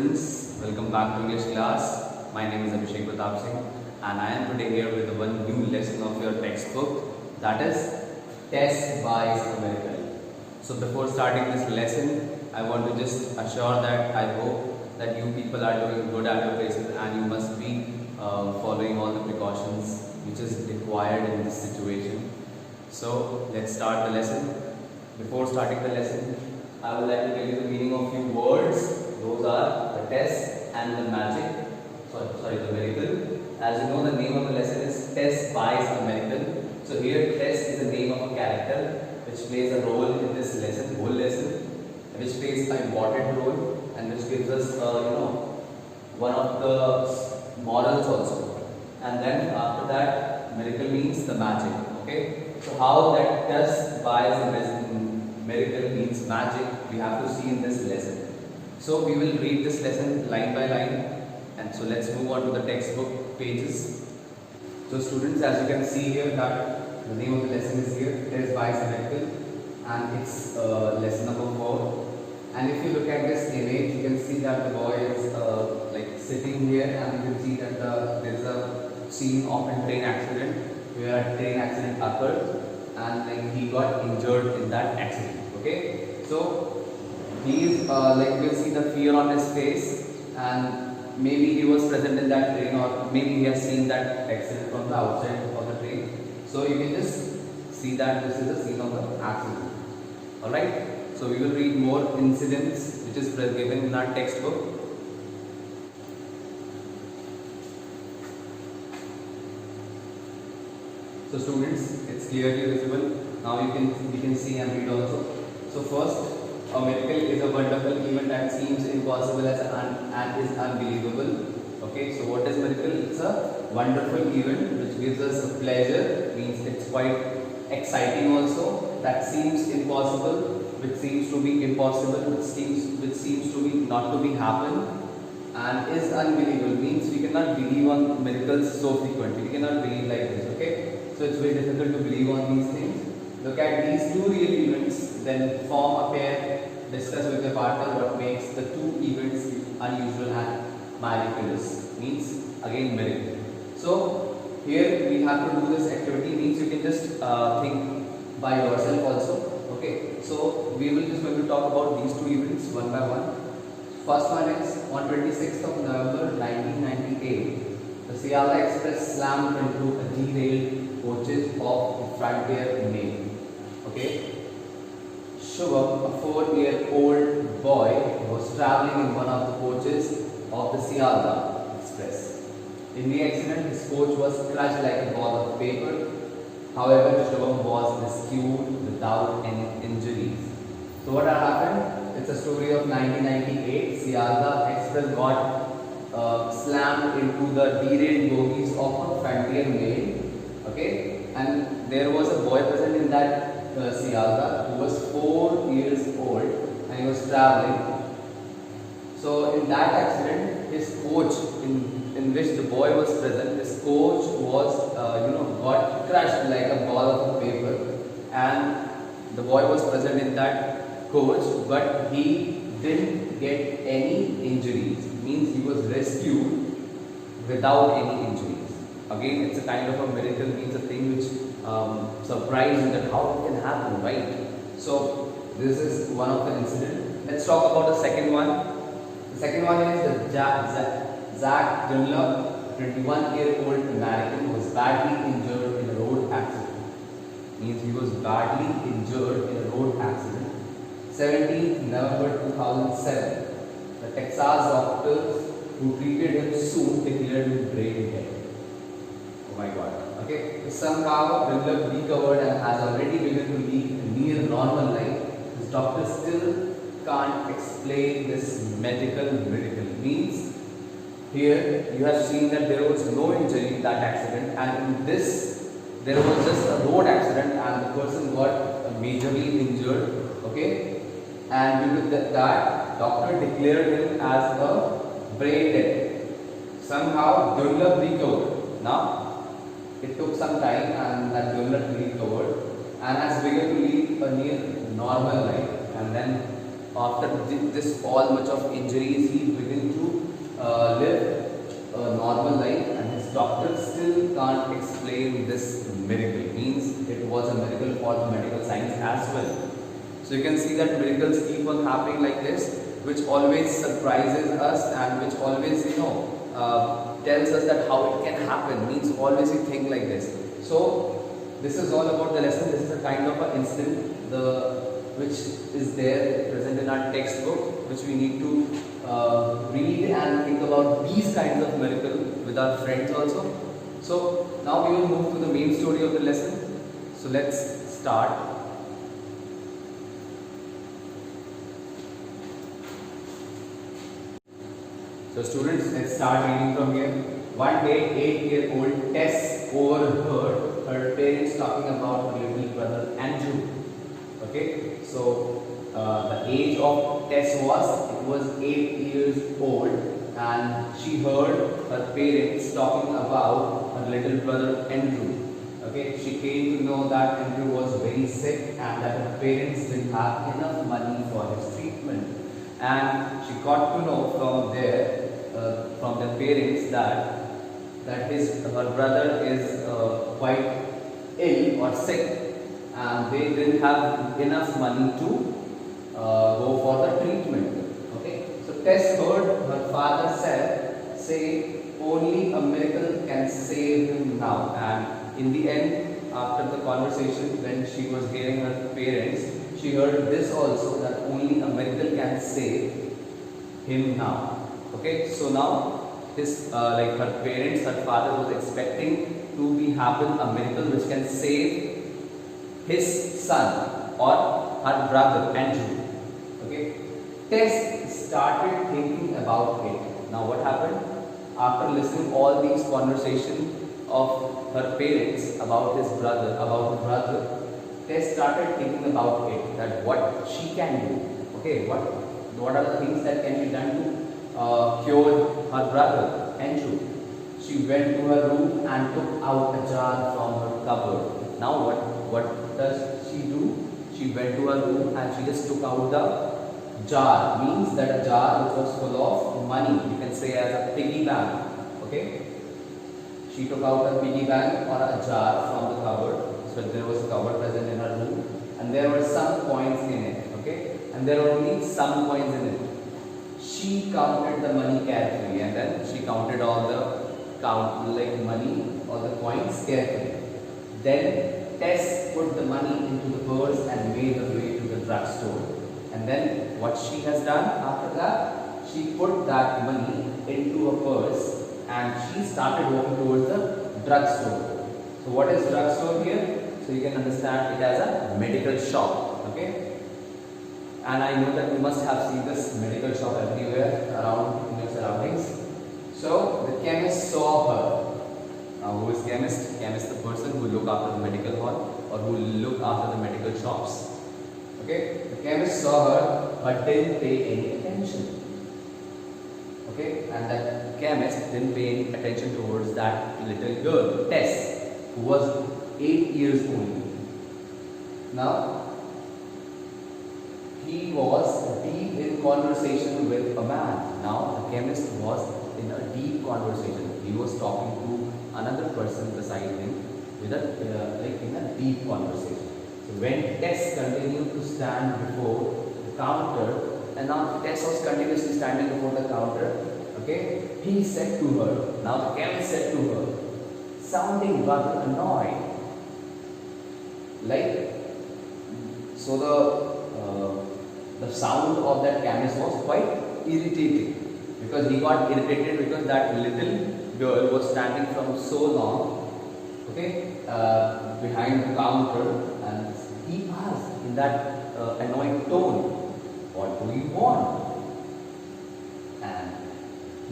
students, welcome back to English class. My name is Abhishek Pratap Singh and I am today here with one new lesson of your textbook, that is Tess buys a miracle. So before starting this lesson, I want to just assure that I hope that you people are doing good at your places and you must be following all the precautions which is required in this situation. So let's start the lesson. Before starting the lesson, I would like to tell you the meaning of few words. Those are the test and the magic. The miracle. As you know, the name of the lesson is Tess buys a miracle. So here, Tess is the name of a character which plays a role in this lesson, whole lesson, which plays an important role and which gives us, one of the morals also. And then after that, miracle means the magic. Okay. So how that Tess buys a miracle means magic, we have to see in this lesson. So we will read this lesson line by line, and so let's move on to the textbook pages. So students, as you can see here, that the name of the lesson is here, Tess buys a miracle, and it's lesson number 4. And if you look at this image, you can see that the boy is like sitting here, and you can see that there is a scene of a train accident where a train accident occurred, and like he got injured in that accident. Okay, so he is like you can see the fear on his face, and maybe he was present in that train, or maybe he has seen that accident from the outside of the train. So you can just see that this is the scene of the accident. Alright, so we will read more incidents which is given in our textbook. So students, it's clearly visible. Now we can see and read also. So first, a miracle is a wonderful event that seems impossible and is unbelievable. Okay, so what is miracle? It's a wonderful event which gives us a pleasure, means it's quite exciting also, that seems impossible, which seems to be impossible, which seems to be not to be happen, and is unbelievable, means we cannot believe on miracles so frequently. We cannot believe like this. Okay, so it's very difficult to believe on these things. Look at these two real events, then form a pair, discuss with your partner what makes the two events unusual and miraculous, means again miracle. So here we have to do this activity, means you can just think by yourself also. Okay, so we will just going to talk about these two events one by one. First one is on 26th of November 1998, the Seattle Express slammed into a derailed coaches of the Frontier Mail. Okay, Shubham, a 4-year-old boy, was traveling in one of the coaches of the Seattle Express. In the accident, his coach was crushed like a ball of paper. However, Shubham was rescued without any injuries. So what had happened? It's a story of 1998. Seattle Express got slammed into the derailed bogies of a Frontier Mail. Okay, and there was a boy present in that Seattle who was 4 years old and he was traveling. So in that accident, his coach in which the boy was present, his coach was got crushed like a ball of paper, and the boy was present in that coach, but he didn't get any injuries, means he was rescued without any injuries. Again, it's a kind of a miracle, means a thing which surprised you that how it can happen, right? So this is one of the incidents. Let's talk about the second one. The second one is the Zach Dunlop, 21-year-old American, was badly injured in a road accident. Means he was badly injured in a road accident. 17th November 2007, the Texas doctors who treated him soon declared him brain dead. Oh my God. Okay, so somehow Dunlop recovered and has already begun to lead a near normal life. His doctors still can't explain this medical miracle. Means here you have seen that there was no injury in that accident, and in this there was just a road accident and the person got majorly injured. Okay, and due to that, doctor declared him as a brain dead. Somehow Dunlop recovered. Now it took some time, and that Dunlop recovered and has begun to lead a near normal life. And then after this all much of injuries, he began to normal life, and his doctor still can't explain this miracle. Means it was a miracle for the medical science as well. So you can see that miracles keep on happening like this, which always surprises us and which always, tells us that how it can happen. Means always we think like this. So this is all about the lesson. This is a kind of an incident which is there present in our textbook, which we need to read and think about these kinds of miracles with our friends also. So now we will move to the main story of the lesson. So let's start. So students, let's start reading from here. One day, 8-year-old Tess overheard her parents talking about her little brother Andrew. Okay, so the age of Tess was 8 years old, and she heard her parents talking about her little brother Andrew. Okay, she came to know that Andrew was very sick and that her parents didn't have enough money for his treatment. And she got to know from there, from the parents, that her brother is quite ill or sick, and they didn't have enough money to go for the treatment. Okay, so Tess heard her father say only a miracle can save him now. And in the end, after the conversation, when she was hearing her parents, she heard this also, that only a miracle can save him now. Okay, so now her parents, her father was expecting to be happen a miracle which can save his son or her brother Andrew. Okay, Tess started thinking about it. Now what happened? After listening all these conversations of her parents about his brother, Tess started thinking about it, that what she can do. Okay, what are the things that can be done to cure her brother Andrew. She went to her room and took out a jar from her cupboard. Now what does she do? She went to her room and she just took out the jar. Means that a jar which was full of money. You can say as a piggy bank. Okay. She took out a piggy bank or a jar from the cupboard. So there was a cupboard present in her room, and there were some coins in it. Okay, and there were only some coins in it. She counted the money carefully, and then she counted all the money or the coins carefully. Then Tess put the money into the purse and made her way to the drugstore. And then what she has done after that, she put that money into a purse and she started walking towards the drugstore. So what is drugstore here? So you can understand it as a medical shop. Okay. And I know that you must have seen this medical shop everywhere around in your surroundings. So the chemist saw her. Now who is chemist? Chemist, the person who look after the medical hall or who look after the medical shops. Okay, the chemist saw her but didn't pay any attention. Okay, and that chemist didn't pay any attention towards that little girl, Tess, who was 8 years old. Now he was deep in conversation with a man. Now the chemist was in a deep conversation. He was talking to another person beside him with in a deep conversation. So when Tess continued to stand before the counter, and now Tess was continuously standing before the counter, okay, he said to her, now the chemist said to her, sounding rather annoyed, so the sound of that chemist was quite irritating, because he got irritated because that little girl was standing from so long, okay, behind the counter, and he asked in that annoyed tone, what do you want? And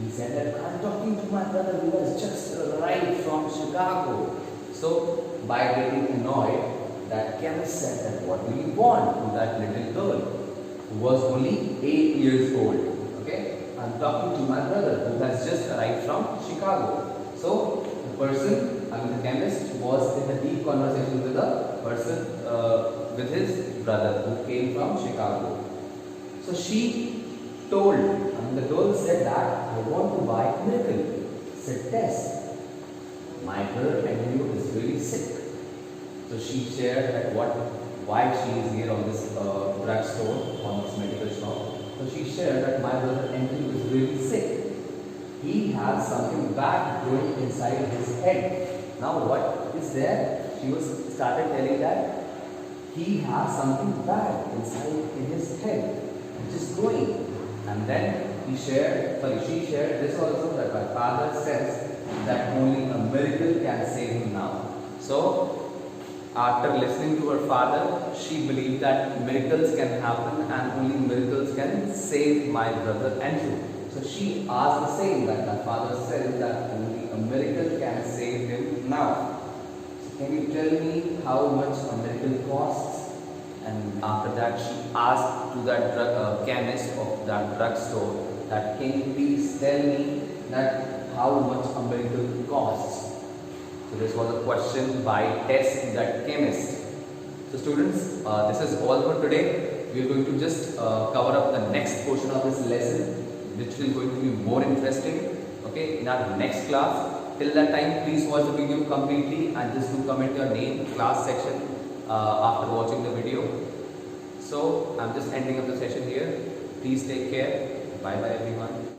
he said that I'm talking to my brother who has just arrived from Chicago. So by getting annoyed, that chemist said that what do you want to that little girl who was only 8 years old. Okay, I'm talking to my brother who has just arrived from Chicago. So the chemist was in a deep conversation with a person, with his brother who came from Chicago. So she told, the girl said that I want to buy a miracle. said, Tess, my brother Andrew is really sick. So she shared that why she is here on this drugstore, on this medical shop. So she shared that my brother Andrew is really sick. He has something bad growing inside his head. Now what is there? She started telling that he has something bad inside in his head, which is growing. And then she shared this also, that my father says that only a miracle can save him now. So after listening to her father, she believed that miracles can happen and only miracles can save my brother Andrew. So she asked the same, that my father said that only a miracle can save him now. So can you tell me how much a miracle costs? And after that she asked to that chemist of that drugstore that, can you please tell me that how much a miracle costs? So this was a question by Tess to that chemist. So students, this is all for today. We are going to just cover up the next portion of this lesson, which is going to be more interesting, okay, in our next class. Till that time, please watch the video completely and just do comment your name, class section after watching the video. So I'm just ending up the session here. Please take care. Bye bye everyone.